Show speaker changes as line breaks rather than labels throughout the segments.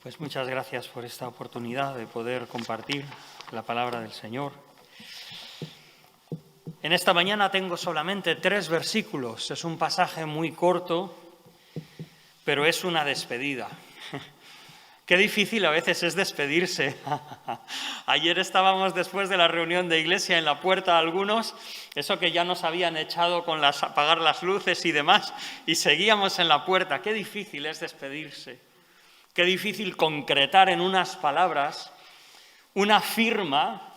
Pues muchas gracias por esta oportunidad de poder compartir la palabra del Señor. En esta mañana tengo solamente 3 versículos. Es un pasaje muy corto, pero es una despedida. Qué difícil a veces es despedirse. Ayer estábamos después de la reunión de iglesia en la puerta algunos, eso que ya nos habían echado con apagar las luces y demás, y seguíamos en la puerta. Qué difícil es despedirse. Qué difícil concretar en unas palabras una firma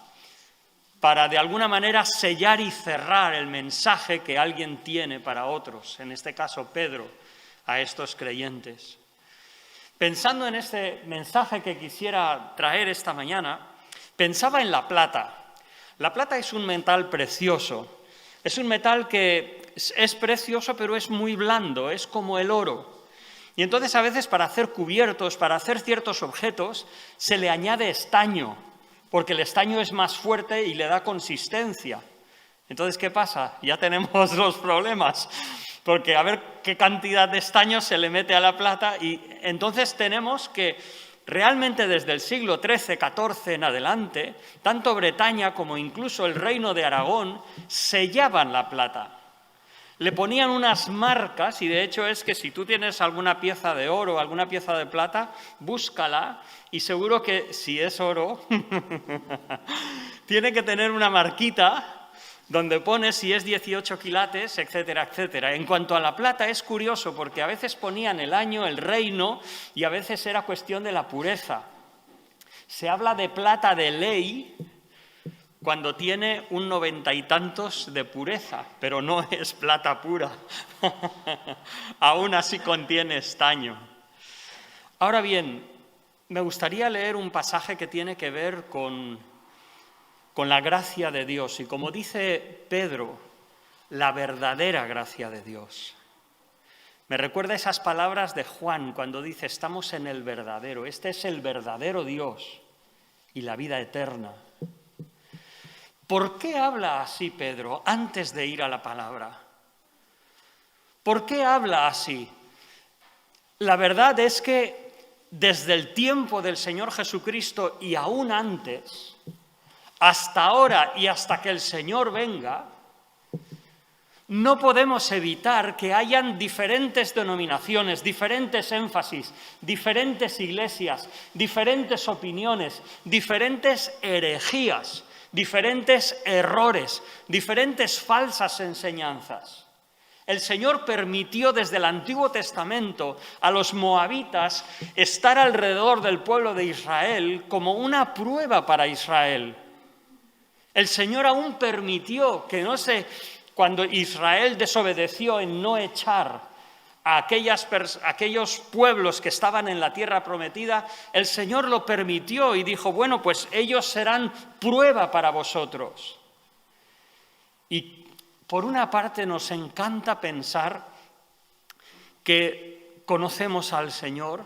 para de alguna manera sellar y cerrar el mensaje que alguien tiene para otros, en este caso Pedro, a estos creyentes. Pensando en este mensaje que quisiera traer esta mañana, pensaba en la plata. La plata es un metal precioso, es un metal que es precioso pero es muy blando, es como el oro. Y entonces a veces para hacer cubiertos, para hacer ciertos objetos, se le añade estaño, porque el estaño es más fuerte y le da consistencia. Entonces, ¿qué pasa? Ya tenemos los problemas, porque a ver qué cantidad de estaño se le mete a la plata y entonces tenemos que realmente desde el siglo XIII, XIV en adelante, tanto Bretaña como incluso el reino de Aragón sellaban la plata. Le ponían unas marcas y de hecho es que si tú tienes alguna pieza de oro, alguna pieza de plata, búscala y seguro que si es oro, tiene que tener una marquita donde pone si es 18 quilates, etcétera, etcétera. En cuanto a la plata es curioso porque a veces ponían el año, el reino y a veces era cuestión de la pureza. Se habla de plata de ley cuando tiene un 90 y tantos de pureza, pero no es plata pura. Aún así contiene estaño. Ahora bien, me gustaría leer un pasaje que tiene que ver con la gracia de Dios. Y como dice Pedro, la verdadera gracia de Dios. Me recuerda esas palabras de Juan cuando dice, estamos en el verdadero. Este es el verdadero Dios y la vida eterna. ¿Por qué habla así Pedro antes de ir a la palabra? ¿Por qué habla así? La verdad es que desde el tiempo del Señor Jesucristo y aún antes, hasta ahora y hasta que el Señor venga, no podemos evitar que hayan diferentes denominaciones, diferentes énfasis, diferentes iglesias, diferentes opiniones, diferentes herejías, diferentes errores, diferentes falsas enseñanzas. El Señor permitió desde el Antiguo Testamento a los moabitas estar alrededor del pueblo de Israel como una prueba para Israel. El Señor aún permitió que cuando Israel desobedeció en no echar a aquellos pueblos que estaban en la tierra prometida, el Señor lo permitió y dijo, bueno, pues ellos serán prueba para vosotros. Y por una parte nos encanta pensar que conocemos al Señor,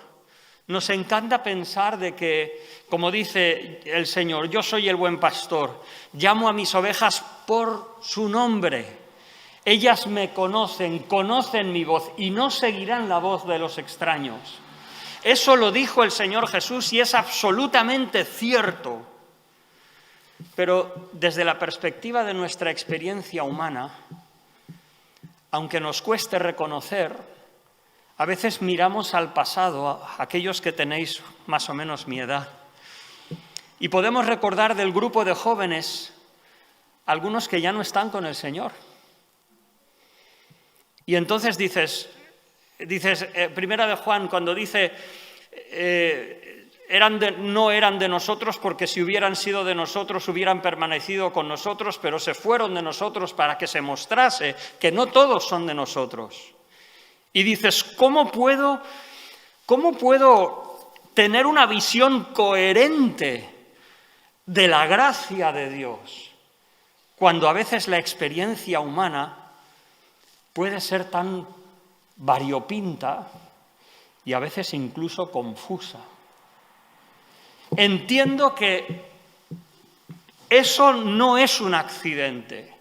nos encanta pensar de que, como dice el Señor, yo soy el buen pastor, llamo a mis ovejas por su nombre. Ellas me conocen, conocen mi voz y no seguirán la voz de los extraños. Eso lo dijo el Señor Jesús y es absolutamente cierto. Pero desde la perspectiva de nuestra experiencia humana, aunque nos cueste reconocer, a veces miramos al pasado, a aquellos que tenéis más o menos mi edad, y podemos recordar del grupo de jóvenes algunos que ya no están con el Señor. Y entonces dices, Primera de Juan, cuando dice, no eran de nosotros porque si hubieran sido de nosotros hubieran permanecido con nosotros, pero se fueron de nosotros para que se mostrase que no todos son de nosotros. Y dices, ¿cómo puedo tener una visión coherente de la gracia de Dios cuando a veces la experiencia humana puede ser tan variopinta y a veces incluso confusa? Entiendo que eso no es un accidente,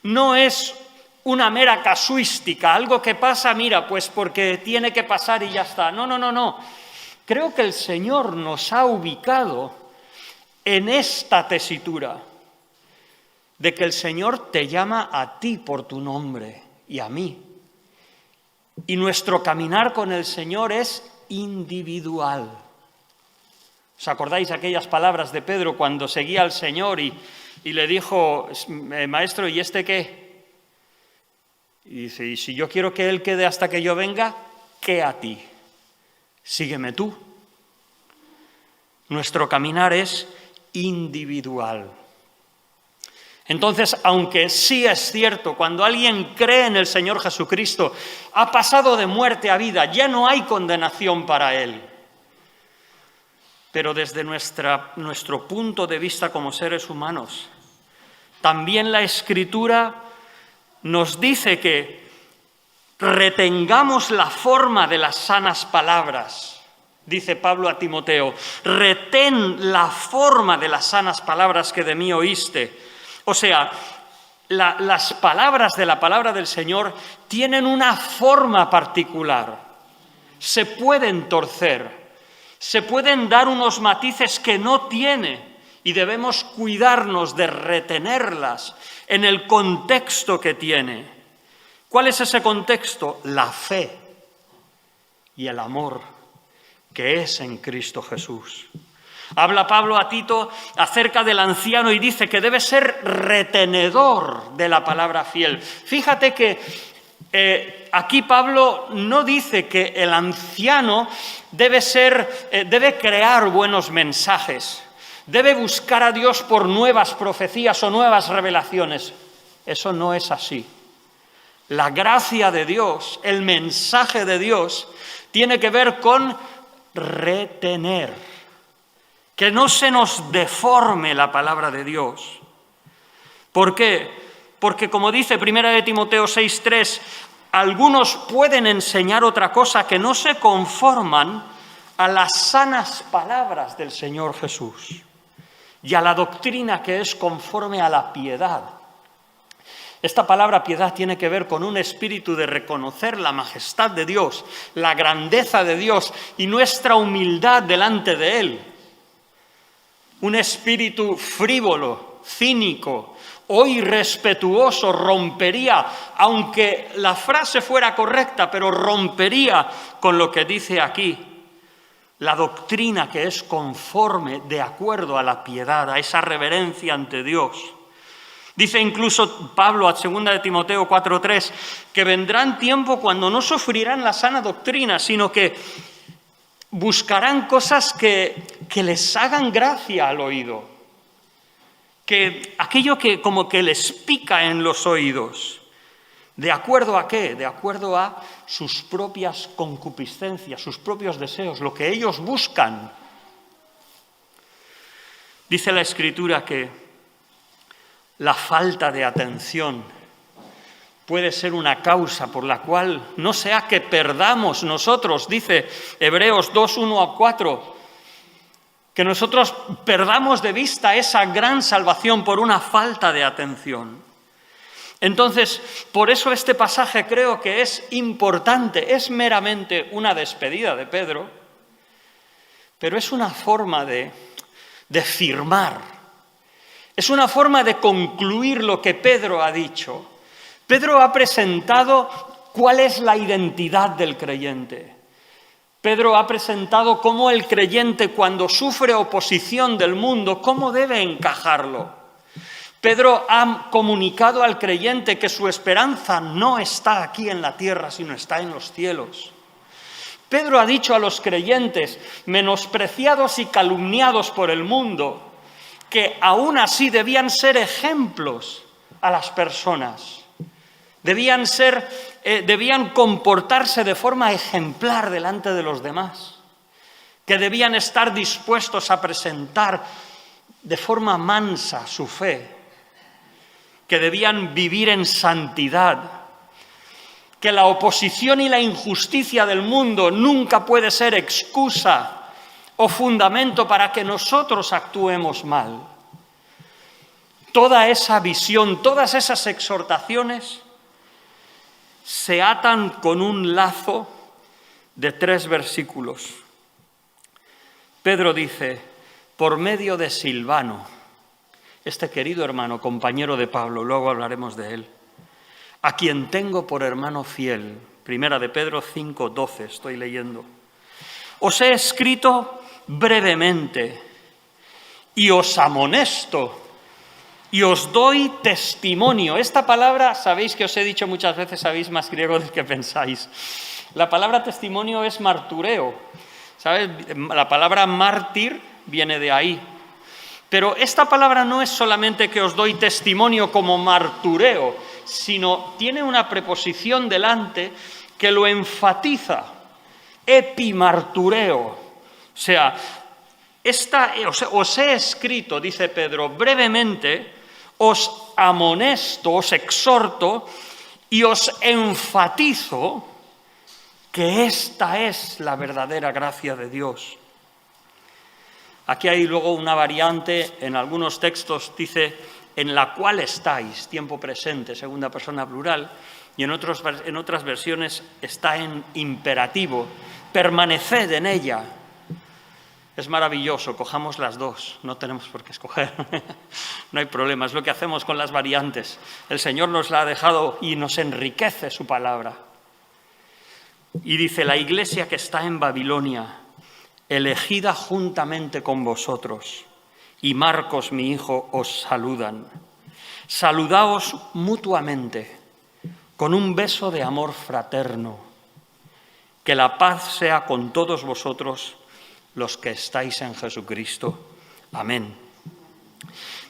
no es una mera casuística, algo que pasa, mira, pues porque tiene que pasar y ya está. No. Creo que el Señor nos ha ubicado en esta tesitura de que el Señor te llama a ti por tu nombre y a mí. Y nuestro caminar con el Señor es individual. ¿Os acordáis aquellas palabras de Pedro cuando seguía al Señor y le dijo, maestro, ¿y este qué? Y dice, y si yo quiero que él quede hasta que yo venga, ¿qué a ti? Sígueme tú. Nuestro caminar es individual. Entonces, aunque sí es cierto, cuando alguien cree en el Señor Jesucristo, ha pasado de muerte a vida, ya no hay condenación para él. Pero desde nuestro punto de vista como seres humanos, también la Escritura nos dice que retengamos la forma de las sanas palabras. Dice Pablo a Timoteo, retén la forma de las sanas palabras que de mí oíste. O sea, las palabras de la palabra del Señor tienen una forma particular. Se pueden torcer, se pueden dar unos matices que no tiene y debemos cuidarnos de retenerlas en el contexto que tiene. ¿Cuál es ese contexto? La fe y el amor que es en Cristo Jesús. Habla Pablo a Tito acerca del anciano y dice que debe ser retenedor de la palabra fiel. Fíjate que aquí Pablo no dice que el anciano debe crear buenos mensajes, debe buscar a Dios por nuevas profecías o nuevas revelaciones. Eso no es así. La gracia de Dios, el mensaje de Dios, tiene que ver con retener, que no se nos deforme la palabra de Dios. ¿Por qué? Porque como dice 1 Timoteo 6:3, algunos pueden enseñar otra cosa que no se conforman a las sanas palabras del Señor Jesús y a la doctrina que es conforme a la piedad. Esta palabra piedad tiene que ver con un espíritu de reconocer la majestad de Dios, la grandeza de Dios y nuestra humildad delante de Él. Un espíritu frívolo, cínico o irrespetuoso rompería, aunque la frase fuera correcta, pero rompería con lo que dice aquí, la doctrina que es conforme, de acuerdo a la piedad, a esa reverencia ante Dios. Dice incluso Pablo a 2 Timoteo 4:3 que vendrán tiempo cuando no sufrirán la sana doctrina, sino que buscarán cosas que les hagan gracia al oído, que aquello que como que les pica en los oídos. ¿De acuerdo a qué? De acuerdo a sus propias concupiscencias, sus propios deseos, lo que ellos buscan. Dice la Escritura que la falta de atención puede ser una causa por la cual no sea que perdamos nosotros, dice Hebreos 2:1-4, que nosotros perdamos de vista esa gran salvación por una falta de atención. Entonces, por eso este pasaje creo que es importante, es meramente una despedida de Pedro, pero es una forma de firmar. Es una forma de concluir lo que Pedro ha dicho. Pedro ha presentado cuál es la identidad del creyente. Pedro ha presentado cómo el creyente, cuando sufre oposición del mundo, cómo debe encajarlo. Pedro ha comunicado al creyente que su esperanza no está aquí en la tierra, sino está en los cielos. Pedro ha dicho a los creyentes, menospreciados y calumniados por el mundo, que aún así debían ser ejemplos a las personas. Debían comportarse de forma ejemplar delante de los demás. Que debían estar dispuestos a presentar de forma mansa su fe. Que debían vivir en santidad. Que la oposición y la injusticia del mundo nunca puede ser excusa o fundamento para que nosotros actuemos mal. Toda esa visión, todas esas exhortaciones se atan con un lazo de 3 versículos. Pedro dice, por medio de Silvano, este querido hermano, compañero de Pablo, luego hablaremos de él, a quien tengo por hermano fiel. Primera de Pedro 5:12, estoy leyendo. Os he escrito brevemente y os amonesto y os doy testimonio. Esta palabra, sabéis que os he dicho muchas veces, sabéis más griego del que pensáis. La palabra testimonio es martureo. ¿Sabes? La palabra mártir viene de ahí. Pero esta palabra no es solamente que os doy testimonio como martureo, sino tiene una preposición delante que lo enfatiza. Epimartureo. O sea, os he escrito, dice Pedro, brevemente, os amonesto, os exhorto y os enfatizo que esta es la verdadera gracia de Dios. Aquí hay luego una variante, en algunos textos dice, en la cual estáis, tiempo presente, segunda persona plural, y en otras versiones está en imperativo, permaneced en ella. Es maravilloso, cojamos las dos, no tenemos por qué escoger, no hay problema, es lo que hacemos con las variantes. El Señor nos la ha dejado y nos enriquece su palabra. Y dice, la iglesia que está en Babilonia, elegida juntamente con vosotros, y Marcos, mi hijo, os saludan. Saludaos mutuamente con un beso de amor fraterno. Que la paz sea con todos vosotros, los que estáis en Jesucristo. Amén.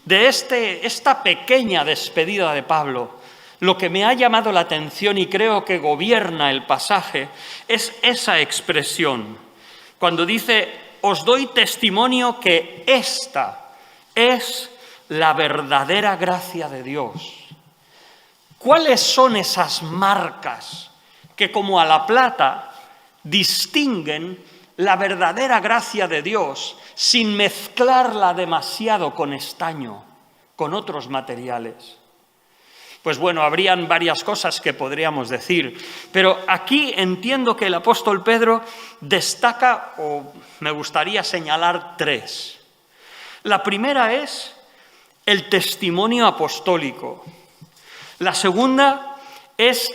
De esta pequeña despedida de Pablo, lo que me ha llamado la atención y creo que gobierna el pasaje es esa expresión. Cuando dice, os doy testimonio que esta es la verdadera gracia de Dios. ¿Cuáles son esas marcas que como a la plata distinguen la verdadera gracia de Dios sin mezclarla demasiado con estaño, con otros materiales? Pues bueno, habrían varias cosas que podríamos decir, pero aquí entiendo que el apóstol Pedro destaca, o me gustaría señalar tres. La primera es el testimonio apostólico. La segunda es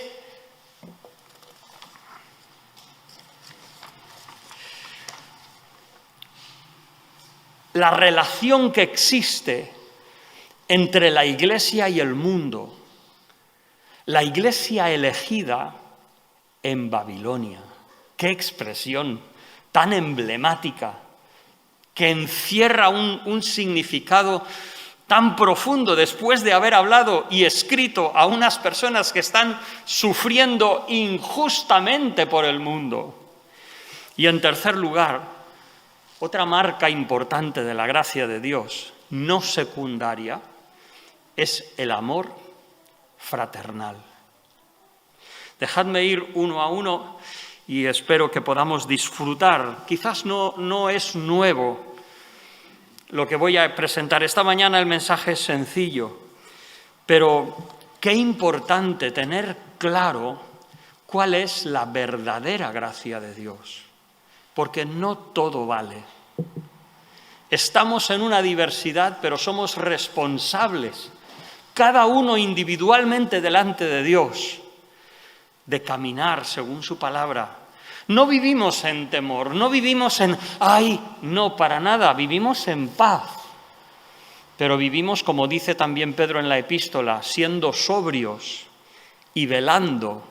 la relación que existe entre la Iglesia y el mundo. La Iglesia elegida en Babilonia. ¡Qué expresión tan emblemática! Que encierra un significado tan profundo después de haber hablado y escrito a unas personas que están sufriendo injustamente por el mundo. Y en tercer lugar, otra marca importante de la gracia de Dios, no secundaria, es el amor fraternal. Dejadme ir uno a uno y espero que podamos disfrutar. Quizás no es nuevo lo que voy a presentar. Esta mañana el mensaje es sencillo, pero qué importante tener claro cuál es la verdadera gracia de Dios, porque no todo vale. Estamos en una diversidad, pero somos responsables, cada uno individualmente delante de Dios, de caminar según su palabra. No vivimos en temor, no vivimos en ¡ay! No, para nada, vivimos en paz. Pero vivimos, como dice también Pedro en la epístola, siendo sobrios y velando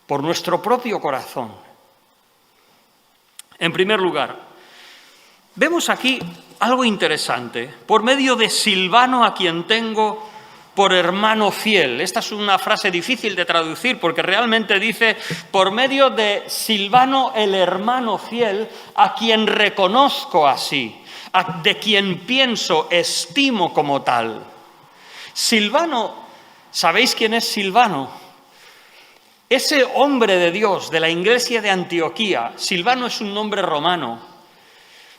por nuestro propio corazón. En primer lugar, vemos aquí algo interesante. Por medio de Silvano, a quien tengo por hermano fiel. Esta es una frase difícil de traducir porque realmente dice, por medio de Silvano, el hermano fiel, a quien reconozco así, de quien pienso, estimo como tal. Silvano, ¿sabéis quién es Silvano? Ese hombre de Dios de la iglesia de Antioquía. Silvano es un nombre romano.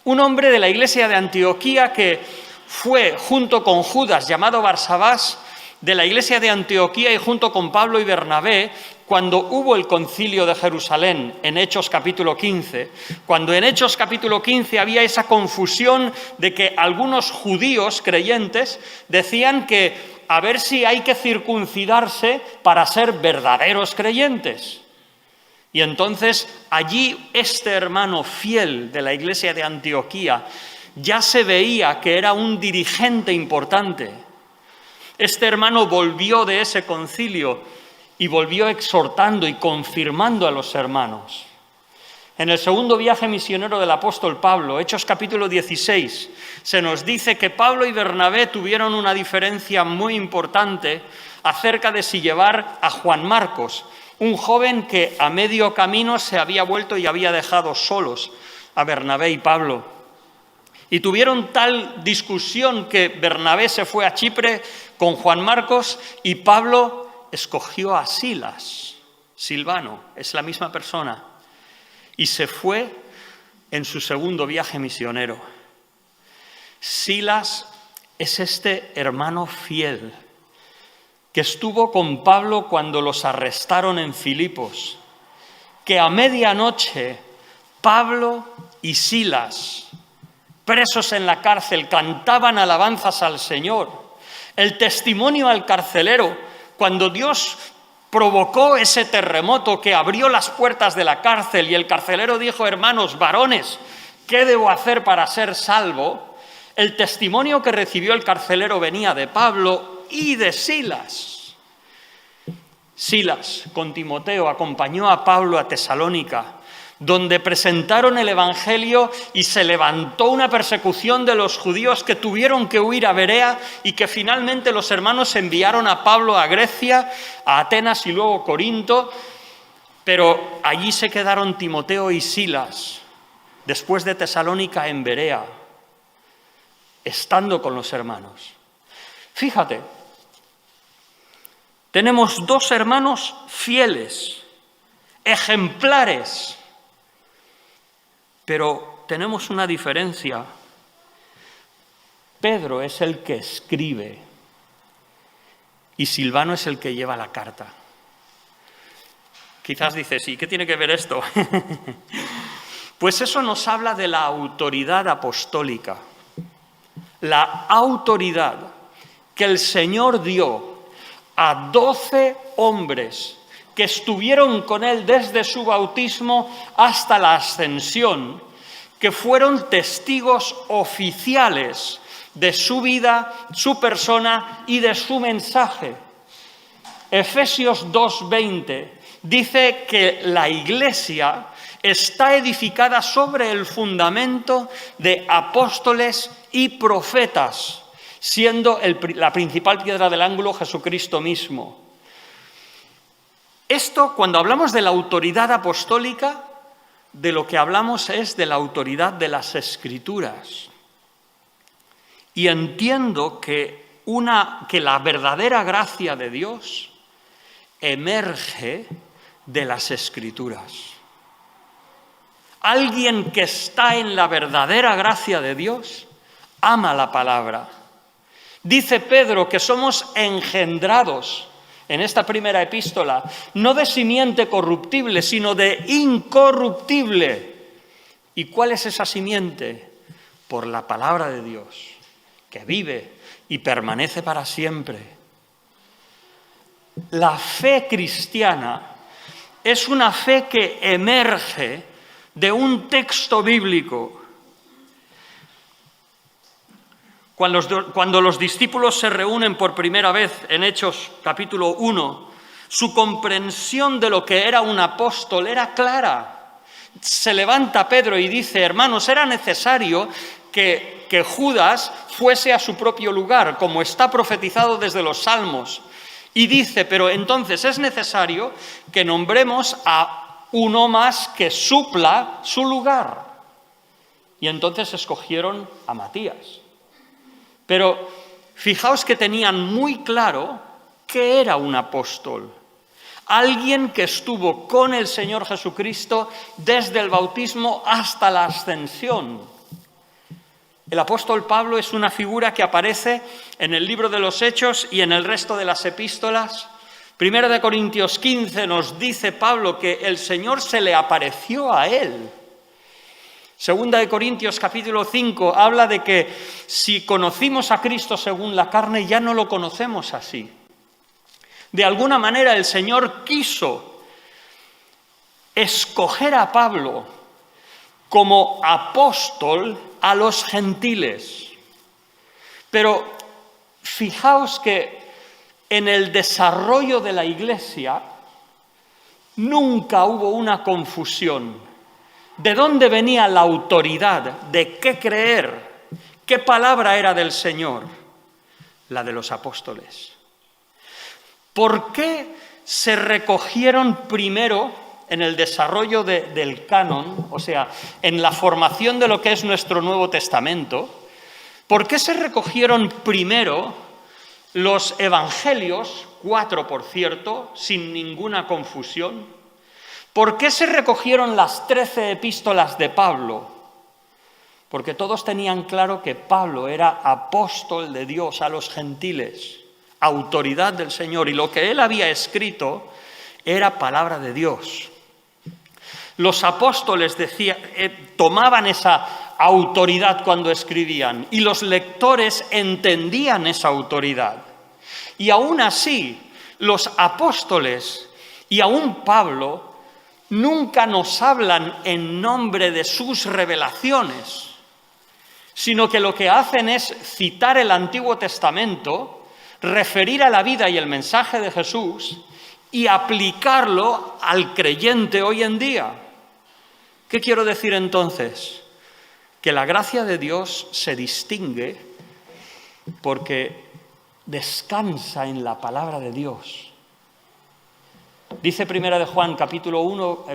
Un hombre de la iglesia de Antioquía que fue, junto con Judas, llamado Barsabás, de la iglesia de Antioquía y junto con Pablo y Bernabé, cuando hubo el concilio de Jerusalén en Hechos capítulo 15, cuando en Hechos capítulo 15 había esa confusión de que algunos judíos creyentes decían que a ver si hay que circuncidarse para ser verdaderos creyentes. Y entonces allí este hermano fiel de la iglesia de Antioquía ya se veía que era un dirigente importante. Este hermano volvió de ese concilio y volvió exhortando y confirmando a los hermanos. En el segundo viaje misionero del apóstol Pablo, Hechos capítulo 16, se nos dice que Pablo y Bernabé tuvieron una diferencia muy importante acerca de si llevar a Juan Marcos, un joven que a medio camino se había vuelto y había dejado solos a Bernabé y Pablo. Y tuvieron tal discusión que Bernabé se fue a Chipre con Juan Marcos y Pablo escogió a Silas. Silvano es la misma persona. Y se fue en su segundo viaje misionero. Silas es este hermano fiel que estuvo con Pablo cuando los arrestaron en Filipos, que a medianoche Pablo y Silas, presos en la cárcel, cantaban alabanzas al Señor. El testimonio al carcelero, cuando Dios provocó ese terremoto que abrió las puertas de la cárcel y el carcelero dijo: hermanos, varones, ¿qué debo hacer para ser salvo? El testimonio que recibió el carcelero venía de Pablo y de Silas. Silas, con Timoteo, acompañó a Pablo a Tesalónica, donde presentaron el Evangelio y se levantó una persecución de los judíos que tuvieron que huir a Berea y que finalmente los hermanos enviaron a Pablo a Grecia, a Atenas y luego Corinto, pero allí se quedaron Timoteo y Silas, después de Tesalónica en Berea, estando con los hermanos. Fíjate, tenemos dos hermanos fieles, ejemplares, pero tenemos una diferencia. Pedro es el que escribe y Silvano es el que lleva la carta. Quizás dices, ¿y qué tiene que ver esto? Pues eso nos habla de la autoridad apostólica. La autoridad que el Señor dio a 12 hombres que estuvieron con él desde su bautismo hasta la ascensión, que fueron testigos oficiales de su vida, su persona y de su mensaje. Efesios 2:20 dice que la Iglesia está edificada sobre el fundamento de apóstoles y profetas, siendo la principal piedra del ángulo Jesucristo mismo. Esto, cuando hablamos de la autoridad apostólica, de lo que hablamos es de la autoridad de las Escrituras. Y entiendo que la verdadera gracia de Dios emerge de las Escrituras. Alguien que está en la verdadera gracia de Dios ama la palabra. Dice Pedro que somos engendrados en esta primera epístola, no de simiente corruptible, sino de incorruptible. ¿Y cuál es esa simiente? Por la palabra de Dios, que vive y permanece para siempre. La fe cristiana es una fe que emerge de un texto bíblico. Cuando los discípulos se reúnen por primera vez en Hechos capítulo 1, su comprensión de lo que era un apóstol era clara. Se levanta Pedro y dice: hermanos, era necesario que Judas fuese a su propio lugar, como está profetizado desde los Salmos. Y dice: pero entonces es necesario que nombremos a uno más que supla su lugar. Y entonces escogieron a Matías. Pero fijaos que tenían muy claro que era un apóstol. Alguien que estuvo con el Señor Jesucristo desde el bautismo hasta la ascensión. El apóstol Pablo es una figura que aparece en el libro de los Hechos y en el resto de las epístolas. Primera de Corintios 15 nos dice Pablo que el Señor se le apareció a él. Segunda de Corintios capítulo 5 habla de que si conocimos a Cristo según la carne, ya no lo conocemos así. De alguna manera el Señor quiso escoger a Pablo como apóstol a los gentiles. Pero fijaos que en el desarrollo de la Iglesia nunca hubo una confusión. ¿De dónde venía la autoridad? ¿De qué creer? ¿Qué palabra era del Señor? La de los apóstoles. ¿Por qué se recogieron primero en el desarrollo del canon, o sea, en la formación de lo que es nuestro Nuevo Testamento? ¿Por qué se recogieron primero los evangelios, 4 por cierto, sin ninguna confusión? ¿Por qué se recogieron las 13 epístolas de Pablo? Porque todos tenían claro que Pablo era apóstol de Dios a los gentiles, autoridad del Señor, y lo que él había escrito era palabra de Dios. Los apóstoles tomaban esa autoridad cuando escribían, y los lectores entendían esa autoridad. Y aún así, los apóstoles y aún Pablo nunca nos hablan en nombre de sus revelaciones, sino que lo que hacen es citar el Antiguo Testamento, referir a la vida y el mensaje de Jesús y aplicarlo al creyente hoy en día. ¿Qué quiero decir entonces? Que la gracia de Dios se distingue porque descansa en la palabra de Dios. Dice Primera de Juan, capítulo 1,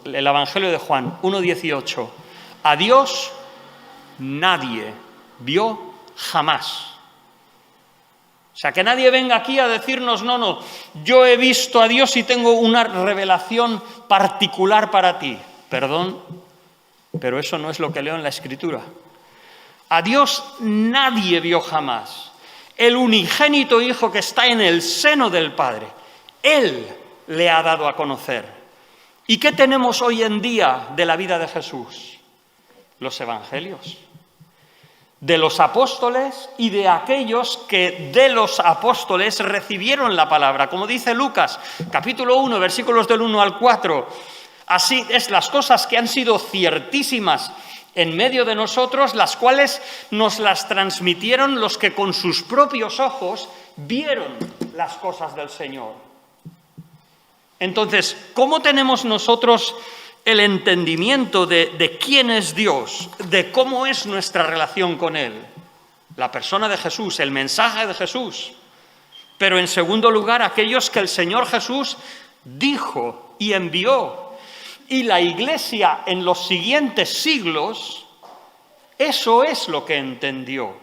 el Evangelio de Juan, 1:18. A Dios nadie vio jamás. O sea, que nadie venga aquí a decirnos, no, yo he visto a Dios y tengo una revelación particular para ti. Perdón, pero eso no es lo que leo en la Escritura. A Dios nadie vio jamás. El unigénito Hijo que está en el seno del Padre, Él le ha dado a conocer. ¿Y qué tenemos hoy en día de la vida de Jesús? Los evangelios. De los apóstoles y de aquellos que de los apóstoles recibieron la palabra. Como dice Lucas, capítulo 1, versículos del 1 al 4. Así es, las cosas que han sido ciertísimas en medio de nosotros, las cuales nos las transmitieron los que con sus propios ojos vieron las cosas del Señor. Entonces, ¿cómo tenemos nosotros el entendimiento de quién es Dios, de cómo es nuestra relación con Él? La persona de Jesús, el mensaje de Jesús. Pero en segundo lugar, aquellos que el Señor Jesús dijo y envió. Y la Iglesia en los siguientes siglos, eso es lo que entendió.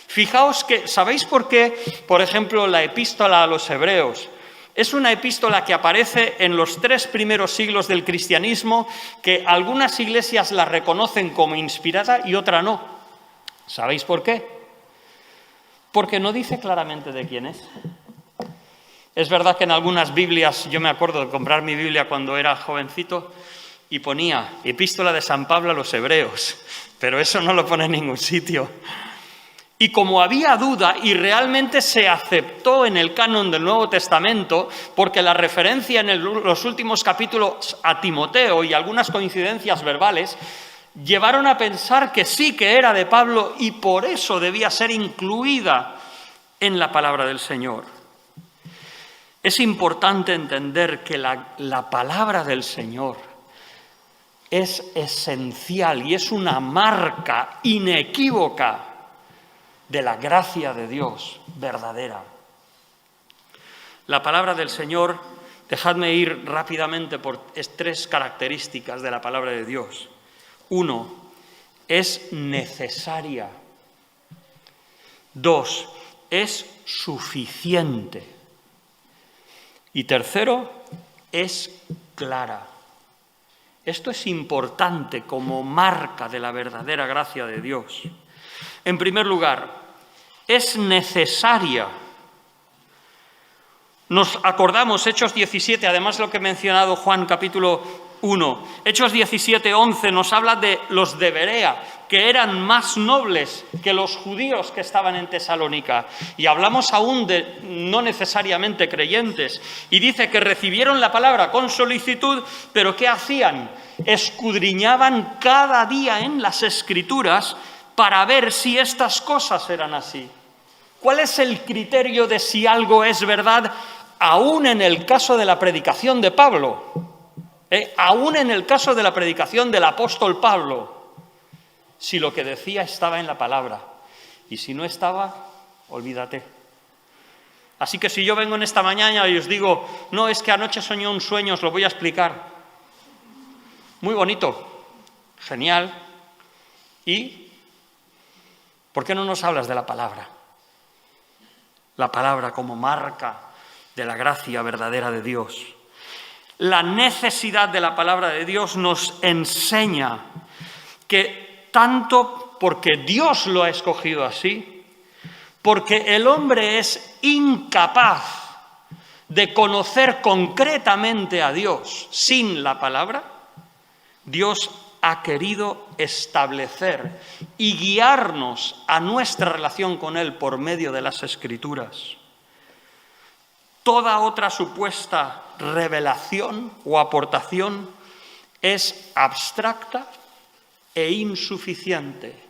Fijaos que, ¿sabéis por qué, por ejemplo, la epístola a los Hebreos es una epístola que aparece en los 3 primeros siglos del cristianismo, que algunas iglesias la reconocen como inspirada y otra no? ¿Sabéis por qué? Porque no dice claramente de quién es. Es verdad que en algunas Biblias, yo me acuerdo de comprar mi Biblia cuando era jovencito y ponía Epístola de San Pablo a los Hebreos, pero eso no lo pone en ningún sitio. Y como había duda y realmente se aceptó en el canon del Nuevo Testamento, porque la referencia en los últimos capítulos a Timoteo y algunas coincidencias verbales llevaron a pensar que sí que era de Pablo y por eso debía ser incluida en la palabra del Señor. Es importante entender que la palabra del Señor es esencial y es una marca inequívoca de la gracia de Dios verdadera. La palabra del Señor, dejadme ir rápidamente por 3 características de la palabra de Dios. 1, es necesaria. 2, es suficiente. Y tercero, es clara. Esto es importante como marca de la verdadera gracia de Dios. En primer lugar, es necesaria. Nos acordamos, Hechos 17, además de lo que ha mencionado Juan capítulo 1, Hechos 17, 11 nos habla de los de Berea, que eran más nobles que los judíos que estaban en Tesalónica. Y hablamos aún de no necesariamente creyentes. Y dice que recibieron la palabra con solicitud, pero ¿qué hacían? Escudriñaban cada día en las Escrituras para ver si estas cosas eran así. ¿Cuál es el criterio de si algo es verdad? Aún en el caso de la predicación de Pablo, aún en el caso de la predicación del apóstol Pablo, si lo que decía estaba en la palabra, y si no estaba, olvídate. Así que si yo vengo en esta mañana y os digo, no, es que anoche soñé un sueño, os lo voy a explicar. Muy bonito, genial. ¿Y por qué no nos hablas de la palabra? La palabra como marca de la gracia verdadera de Dios. La necesidad de la palabra de Dios nos enseña que tanto porque Dios lo ha escogido así, porque el hombre es incapaz de conocer concretamente a Dios sin la palabra, Dios ha querido establecer y guiarnos a nuestra relación con Él por medio de las Escrituras. Toda otra supuesta revelación o aportación es abstracta e insuficiente.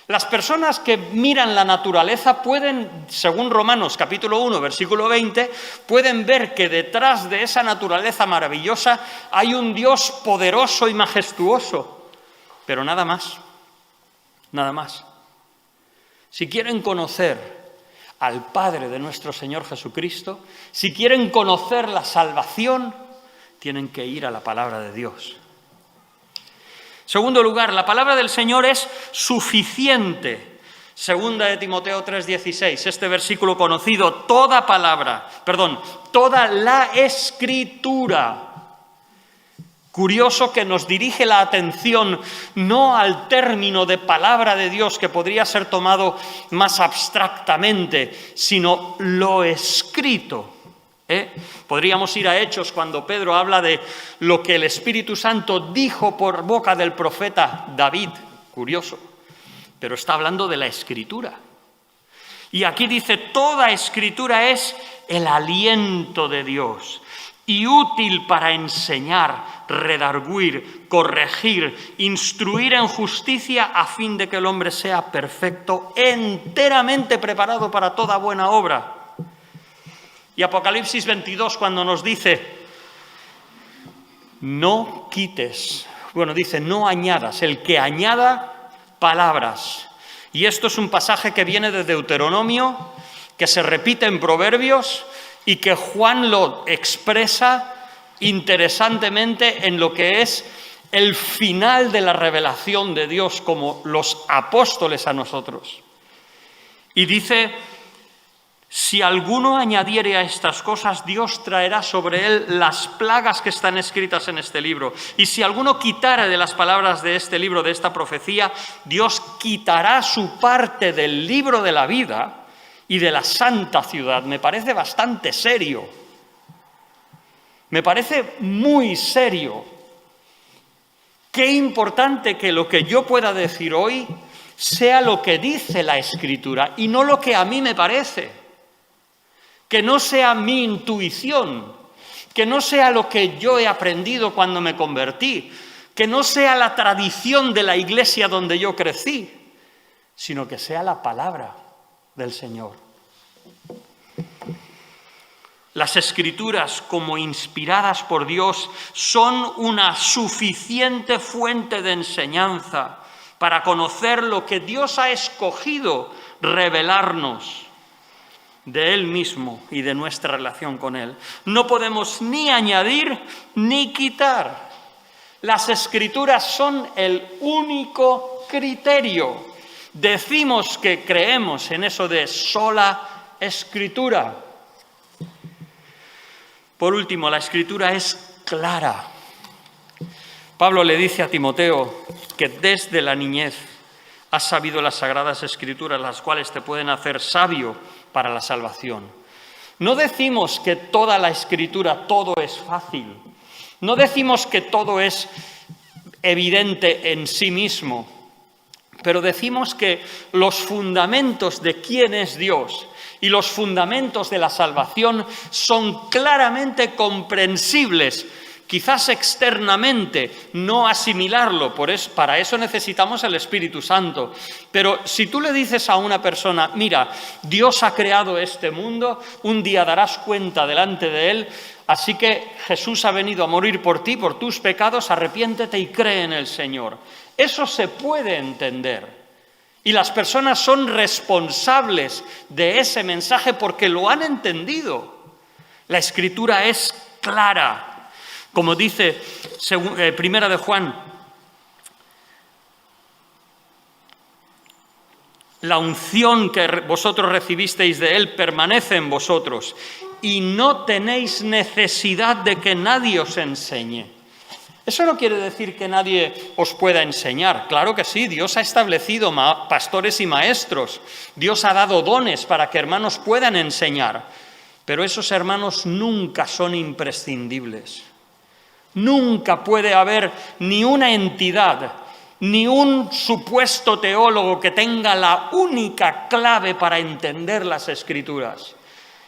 Las personas que miran la naturaleza pueden, según Romanos capítulo 1, versículo 20, pueden ver que detrás de esa naturaleza maravillosa hay un Dios poderoso y majestuoso, pero nada más, nada más. Si quieren conocer al Padre de nuestro Señor Jesucristo, si quieren conocer la salvación, tienen que ir a la palabra de Dios. Segundo lugar, la palabra del Señor es suficiente. Segunda de Timoteo 3:16, este versículo conocido, toda la Escritura. Curioso que nos dirige la atención no al término de palabra de Dios que podría ser tomado más abstractamente, sino lo escrito. Podríamos ir a Hechos cuando Pedro habla de lo que el Espíritu Santo dijo por boca del profeta David. Curioso, pero está hablando de la Escritura. Y aquí dice, toda Escritura es el aliento de Dios y útil para enseñar, redarguir, corregir, instruir en justicia a fin de que el hombre sea perfecto, enteramente preparado para toda buena obra. Y Apocalipsis 22 cuando nos dice, no añadas, el que añada palabras. Y esto es un pasaje que viene de Deuteronomio, que se repite en Proverbios y que Juan lo expresa interesantemente en lo que es el final de la revelación de Dios como los apóstoles a nosotros. Y dice, si alguno añadiere a estas cosas, Dios traerá sobre él las plagas que están escritas en este libro. Y si alguno quitara de las palabras de este libro, de esta profecía, Dios quitará su parte del libro de la vida y de la santa ciudad. Me parece bastante serio. Me parece muy serio. Qué importante que lo que yo pueda decir hoy sea lo que dice la Escritura y no lo que a mí me parece. Que no sea mi intuición, que no sea lo que yo he aprendido cuando me convertí, que no sea la tradición de la iglesia donde yo crecí, sino que sea la palabra del Señor. Las Escrituras, como inspiradas por Dios, son una suficiente fuente de enseñanza para conocer lo que Dios ha escogido revelarnos de Él mismo y de nuestra relación con Él. No podemos ni añadir ni quitar. Las Escrituras son el único criterio. Decimos que creemos en eso de sola Escritura. Por último, la Escritura es clara. Pablo le dice a Timoteo que desde la niñez has sabido las Sagradas Escrituras, las cuales te pueden hacer sabio para la salvación. No decimos que toda la Escritura, todo es fácil. No decimos que todo es evidente en sí mismo, pero decimos que los fundamentos de quién es Dios y los fundamentos de la salvación son claramente comprensibles. Quizás externamente no asimilarlo, para eso necesitamos el Espíritu Santo. Pero si tú le dices a una persona, mira, Dios ha creado este mundo, un día darás cuenta delante de Él, así que Jesús ha venido a morir por ti, por tus pecados, arrepiéntete y cree en el Señor. Eso se puede entender. Y las personas son responsables de ese mensaje porque lo han entendido. La Escritura es clara. Como dice Primera de Juan, la unción que vosotros recibisteis de Él permanece en vosotros y no tenéis necesidad de que nadie os enseñe. Eso no quiere decir que nadie os pueda enseñar. Claro que sí, Dios ha establecido pastores y maestros. Dios ha dado dones para que hermanos puedan enseñar. Pero esos hermanos nunca son imprescindibles. Nunca puede haber ni una entidad, ni un supuesto teólogo que tenga la única clave para entender las Escrituras.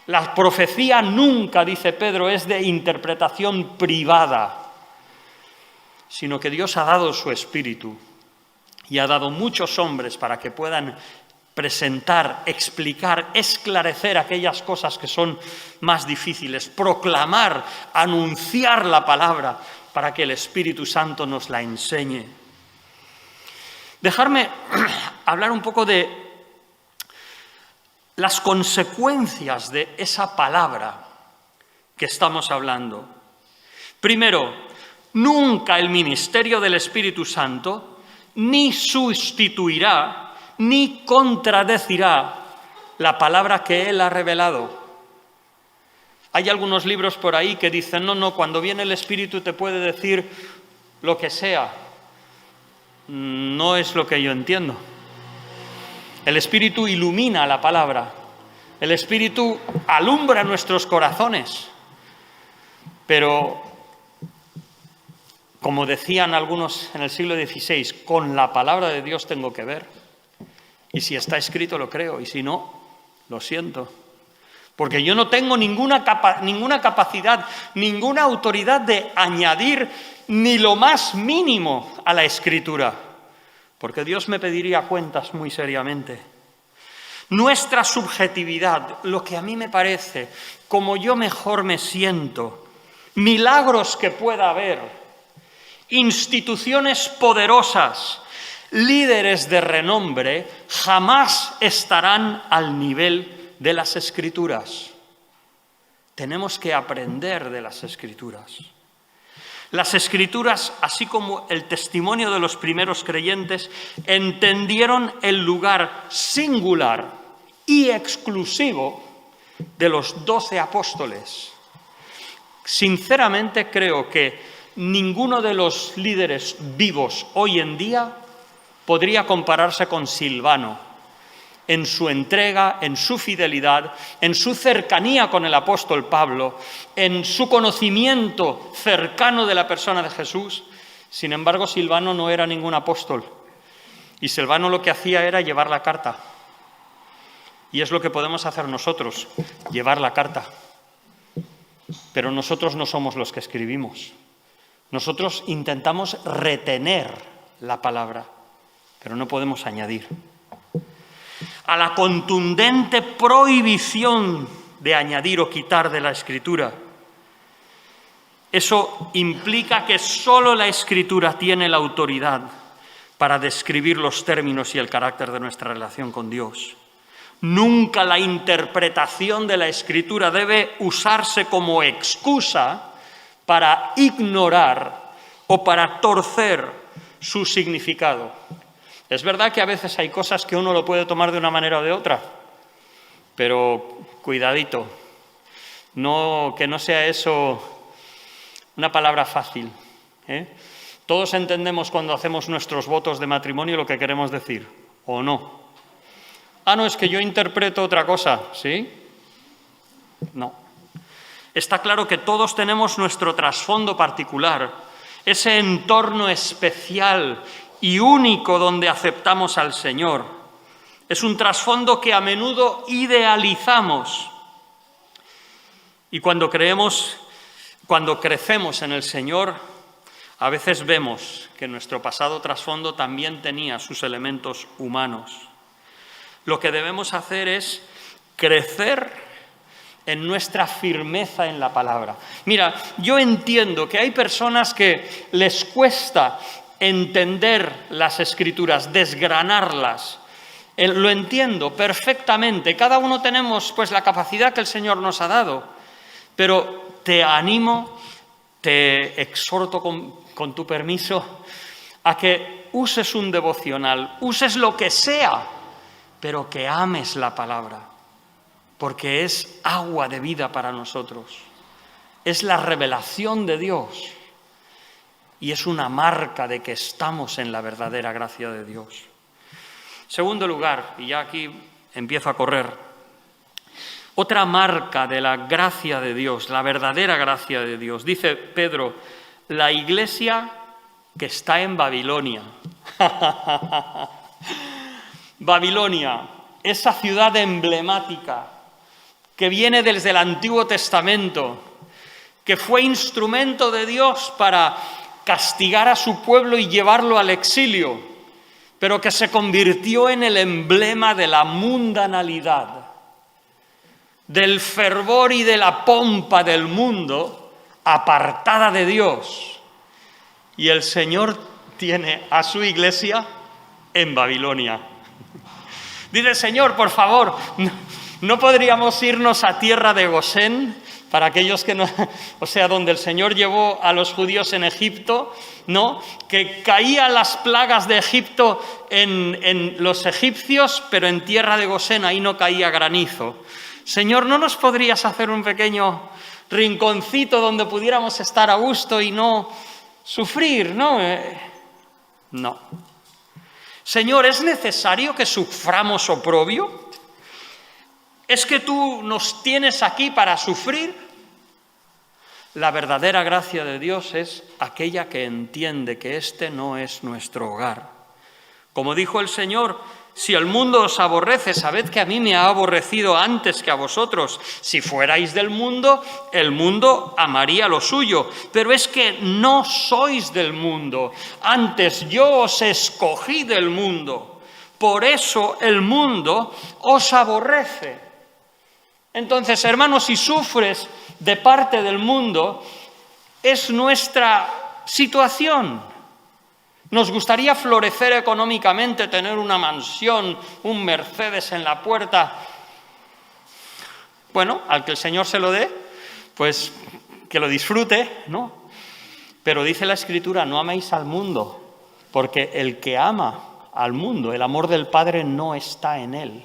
La profecía nunca, dice Pedro, es de interpretación privada, sino que Dios ha dado su Espíritu y ha dado muchos hombres para que puedan presentar, explicar, esclarecer aquellas cosas que son más difíciles, proclamar, anunciar la palabra para que el Espíritu Santo nos la enseñe. Dejarme hablar un poco de las consecuencias de esa palabra que estamos hablando. Primero, nunca el ministerio del Espíritu Santo ni sustituirá ni contradecirá la palabra que Él ha revelado. Hay algunos libros por ahí que dicen, no, cuando viene el Espíritu te puede decir lo que sea. No es lo que yo entiendo. El Espíritu ilumina la palabra. El Espíritu alumbra nuestros corazones. Pero, como decían algunos en el siglo XVI, con la palabra de Dios tengo que ver. Y si está escrito lo creo, y si no, lo siento. Porque yo no tengo ninguna capacidad, ninguna autoridad de añadir ni lo más mínimo a la Escritura. Porque Dios me pediría cuentas muy seriamente. Nuestra subjetividad, lo que a mí me parece, como yo mejor me siento, milagros que pueda haber, instituciones poderosas, líderes de renombre, jamás estarán al nivel de las Escrituras. Tenemos que aprender de las Escrituras. Las Escrituras, así como el testimonio de los primeros creyentes, entendieron el lugar singular y exclusivo de los 12 apóstoles. Sinceramente creo que ninguno de los líderes vivos hoy en día podría compararse con Silvano en su entrega, en su fidelidad, en su cercanía con el apóstol Pablo, en su conocimiento cercano de la persona de Jesús. Sin embargo, Silvano no era ningún apóstol. Y Silvano lo que hacía era llevar la carta. Y es lo que podemos hacer nosotros, llevar la carta. Pero nosotros no somos los que escribimos. Nosotros intentamos retener la palabra, pero no podemos añadir. A la contundente prohibición de añadir o quitar de la Escritura, eso implica que solo la Escritura tiene la autoridad para describir los términos y el carácter de nuestra relación con Dios. Nunca la interpretación de la Escritura debe usarse como excusa para ignorar o para torcer su significado. Es verdad que a veces hay cosas que uno lo puede tomar de una manera o de otra, pero cuidadito, que no sea eso una palabra fácil, Todos entendemos cuando hacemos nuestros votos de matrimonio lo que queremos decir, ¿o no? Ah, no, es que yo interpreto otra cosa, ¿sí? No. Está claro que todos tenemos nuestro trasfondo particular, ese entorno especial y único donde aceptamos al Señor. Es un trasfondo que a menudo idealizamos. Y cuando crecemos en el Señor, a veces vemos que nuestro pasado trasfondo también tenía sus elementos humanos. Lo que debemos hacer es crecer en nuestra firmeza en la palabra. Mira, yo entiendo que hay personas que les cuesta entender las Escrituras, desgranarlas. Lo entiendo perfectamente. Cada uno tenemos pues la capacidad que el Señor nos ha dado. Pero te animo, te exhorto con tu permiso a que uses un devocional, uses lo que sea, pero que ames la palabra, porque es agua de vida para nosotros. Es la revelación de Dios y es una marca de que estamos en la verdadera gracia de Dios. Segundo lugar, y ya aquí empiezo a correr, otra marca de la gracia de Dios, la verdadera gracia de Dios. Dice Pedro, la iglesia que está en Babilonia. Babilonia, esa ciudad emblemática que viene desde el Antiguo Testamento, que fue instrumento de Dios para castigar a su pueblo y llevarlo al exilio, pero que se convirtió en el emblema de la mundanalidad, del fervor y de la pompa del mundo, apartada de Dios. Y el Señor tiene a su iglesia en Babilonia. Dice, Señor, por favor, ¿no podríamos irnos a tierra de Gosén? Para aquellos que no, o sea, donde el Señor llevó a los judíos en Egipto, ¿no? Que caían las plagas de Egipto en los egipcios, pero en tierra de Gosén ahí no caía granizo. Señor, ¿no nos podrías hacer un pequeño rinconcito donde pudiéramos estar a gusto y no sufrir, ¿no? No. Señor, ¿es necesario que suframos oprobio? ¿Es que tú nos tienes aquí para sufrir? La verdadera gracia de Dios es aquella que entiende que este no es nuestro hogar. Como dijo el Señor, si el mundo os aborrece, sabed que a mí me ha aborrecido antes que a vosotros. Si fuerais del mundo, el mundo amaría lo suyo. Pero es que no sois del mundo. Antes yo os escogí del mundo. Por eso el mundo os aborrece. Entonces, hermanos, si sufres de parte del mundo, es nuestra situación. Nos gustaría florecer económicamente, tener una mansión, un Mercedes en la puerta. Bueno, al que el Señor se lo dé, pues que lo disfrute, ¿no? Pero dice la Escritura, no améis al mundo, porque el que ama al mundo, el amor del Padre no está en él.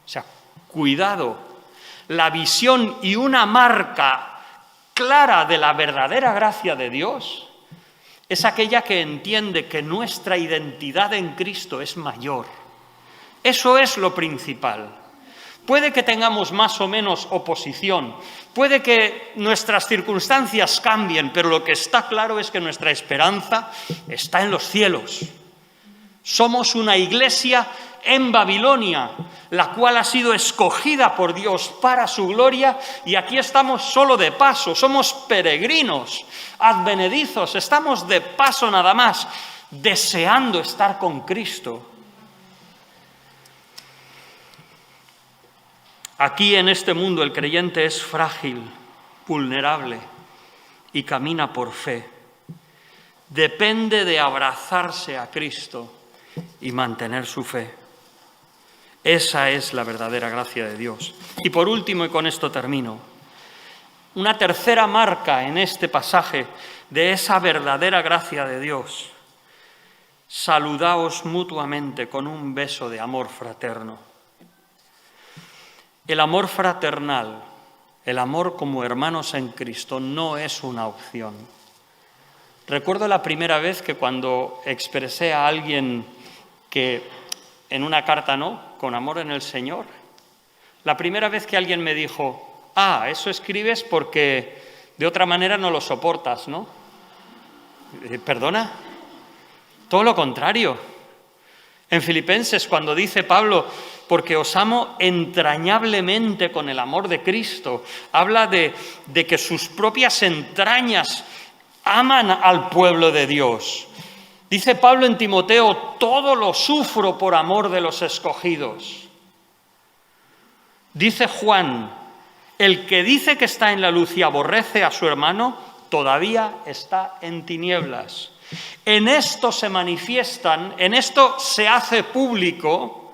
O sea, cuidado. La visión y una marca clara de la verdadera gracia de Dios es aquella que entiende que nuestra identidad en Cristo es mayor. Eso es lo principal. Puede que tengamos más o menos oposición, puede que nuestras circunstancias cambien, pero lo que está claro es que nuestra esperanza está en los cielos. Somos una iglesia en Babilonia, la cual ha sido escogida por Dios para su gloria, y aquí estamos solo de paso, somos peregrinos, advenedizos, estamos de paso nada más, deseando estar con Cristo. Aquí en este mundo el creyente es frágil, vulnerable y camina por fe. Depende de abrazarse a Cristo y mantener su fe. Esa es la verdadera gracia de Dios. Y por último, y con esto termino, una tercera marca en este pasaje de esa verdadera gracia de Dios. Saludaos mutuamente con un beso de amor fraterno. El amor fraternal, el amor como hermanos en Cristo, no es una opción. Recuerdo la primera vez que cuando expresé a alguien que en una carta, ¿no?, con amor en el Señor, la primera vez que alguien me dijo, eso escribes porque de otra manera no lo soportas, ¿no? ¿Perdona? Todo lo contrario. En Filipenses, cuando dice Pablo, porque os amo entrañablemente con el amor de Cristo, habla de que sus propias entrañas aman al pueblo de Dios. Dice Pablo en Timoteo, todo lo sufro por amor de los escogidos. Dice Juan, el que dice que está en la luz y aborrece a su hermano, todavía está en tinieblas. En esto se manifiestan, en esto se hace público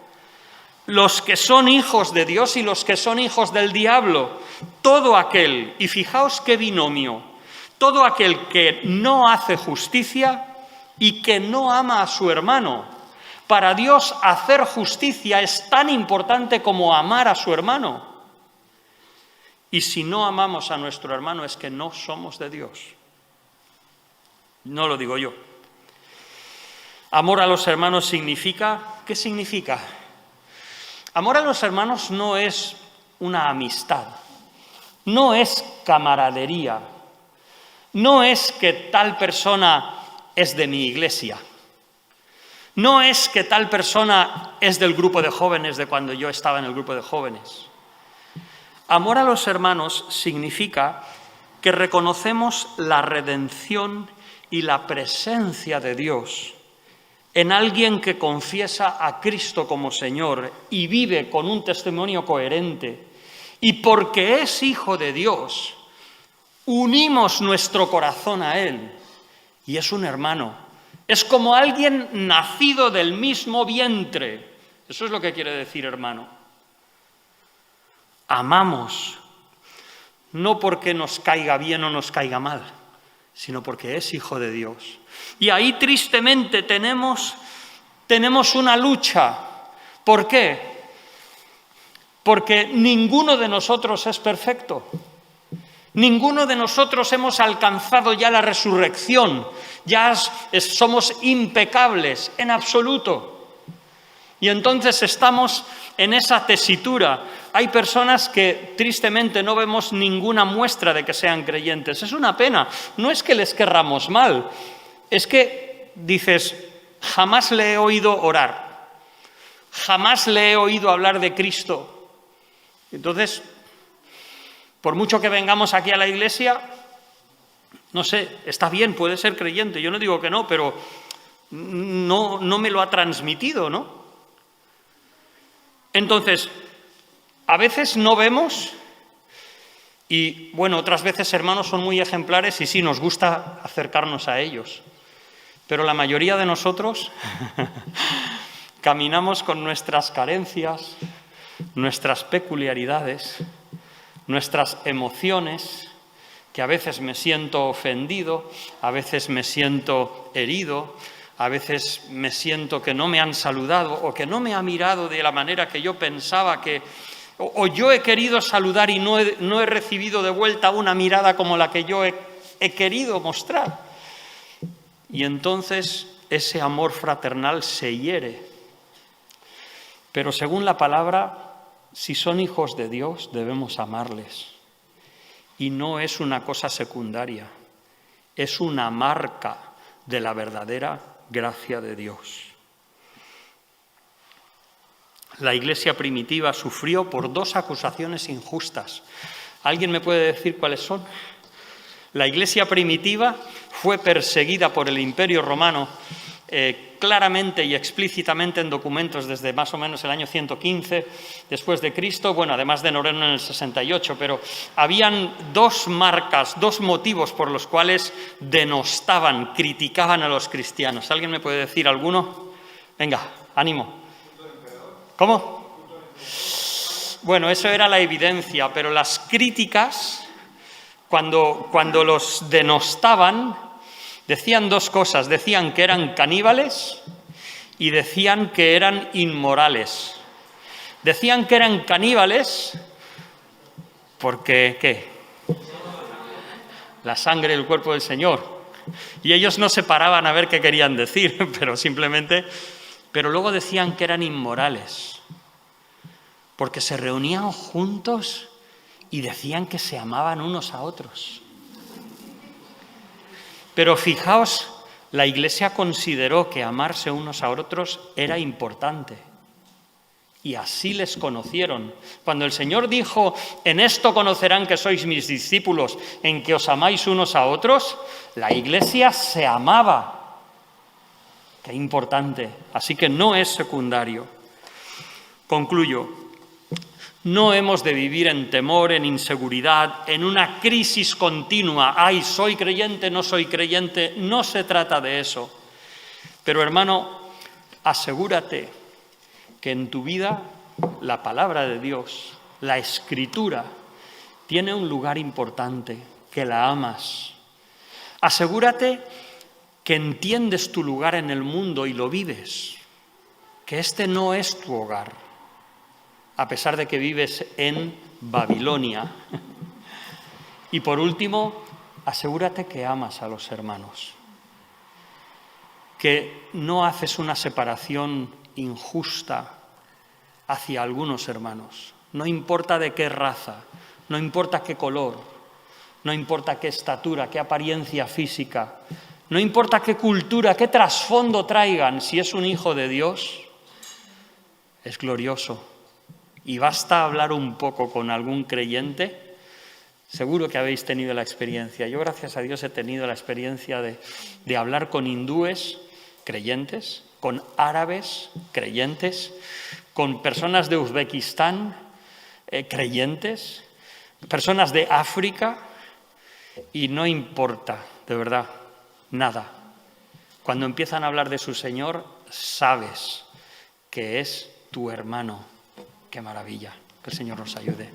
los que son hijos de Dios y los que son hijos del diablo. Todo aquel, y fijaos qué binomio, todo aquel que no hace justicia y que no ama a su hermano. Para Dios hacer justicia es tan importante como amar a su hermano. Y si no amamos a nuestro hermano es que no somos de Dios. No lo digo yo. Amor a los hermanos significa, ¿qué significa? Amor a los hermanos no es una amistad, no es camaradería, no es que tal persona es de mi iglesia, no es que tal persona es del grupo de jóvenes de cuando yo estaba en el grupo de jóvenes. Amor a los hermanos significa que reconocemos la redención y la presencia de Dios en alguien que confiesa a Cristo como Señor y vive con un testimonio coherente, y porque es hijo de Dios, unimos nuestro corazón a Él, y es un hermano. Es como alguien nacido del mismo vientre. Eso es lo que quiere decir hermano. Amamos, no porque nos caiga bien o nos caiga mal, sino porque es hijo de Dios. Y ahí tristemente tenemos una lucha. ¿Por qué? Porque ninguno de nosotros es perfecto. Ninguno de nosotros hemos alcanzado ya la resurrección. Ya somos impecables en absoluto. Y entonces estamos en esa tesitura. Hay personas que tristemente no vemos ninguna muestra de que sean creyentes. Es una pena. No es que les querramos mal. Es que dices, jamás le he oído orar. Jamás le he oído hablar de Cristo. Entonces, por mucho que vengamos aquí a la iglesia, no sé, está bien, puede ser creyente. Yo no digo que no, pero no me lo ha transmitido, ¿no? Entonces, a veces no vemos y, bueno, otras veces hermanos son muy ejemplares y sí, nos gusta acercarnos a ellos. Pero la mayoría de nosotros caminamos con nuestras carencias, nuestras peculiaridades, nuestras emociones, que a veces me siento ofendido, a veces me siento herido, a veces me siento que no me han saludado o que no me ha mirado de la manera que yo pensaba que... O yo he querido saludar y no he recibido de vuelta una mirada como la que yo he querido mostrar. Y entonces ese amor fraternal se hiere. Pero según la palabra, si son hijos de Dios, debemos amarles. Y no es una cosa secundaria, es una marca de la verdadera gracia de Dios. La iglesia primitiva sufrió por 2 acusaciones injustas. ¿Alguien me puede decir cuáles son? La iglesia primitiva fue perseguida por el Imperio Romano claramente y explícitamente en documentos desde más o menos el año 115 después de Cristo, bueno, además de Nerón en el 68, pero habían 2 marcas, 2 motivos por los cuales denostaban, criticaban a los cristianos. ¿Alguien me puede decir alguno? Venga, ánimo. ¿Cómo? Bueno, eso era la evidencia, pero las críticas, cuando los denostaban, decían 2 cosas. Decían que eran caníbales y decían que eran inmorales. Decían que eran caníbales porque, ¿qué? La sangre del cuerpo del Señor. Y ellos no se paraban a ver qué querían decir, pero luego decían que eran inmorales, porque se reunían juntos y decían que se amaban unos a otros. Pero fijaos, la Iglesia consideró que amarse unos a otros era importante. Y así les conocieron. Cuando el Señor dijo, en esto conocerán que sois mis discípulos, en que os amáis unos a otros, la Iglesia se amaba. Qué importante. Así que no es secundario. Concluyo. No hemos de vivir en temor, en inseguridad, en una crisis continua. Ay, soy creyente, no soy creyente. No se trata de eso. Pero hermano, asegúrate que en tu vida la palabra de Dios, la Escritura, tiene un lugar importante, que la amas. Asegúrate que entiendes tu lugar en el mundo y lo vives, que este no es tu hogar, a pesar de que vives en Babilonia. Y por último, asegúrate que amas a los hermanos, que no haces una separación injusta hacia algunos hermanos. No importa de qué raza, no importa qué color, no importa qué estatura, qué apariencia física, no importa qué cultura, qué trasfondo traigan, si es un hijo de Dios, es glorioso. Y basta hablar un poco con algún creyente, seguro que habéis tenido la experiencia. Yo, gracias a Dios, he tenido la experiencia de hablar con hindúes creyentes, con árabes creyentes, con personas de Uzbekistán creyentes, personas de África, y no importa, de verdad, nada. Cuando empiezan a hablar de su Señor, sabes que es tu hermano. ¡Qué maravilla! Que el Señor nos ayude.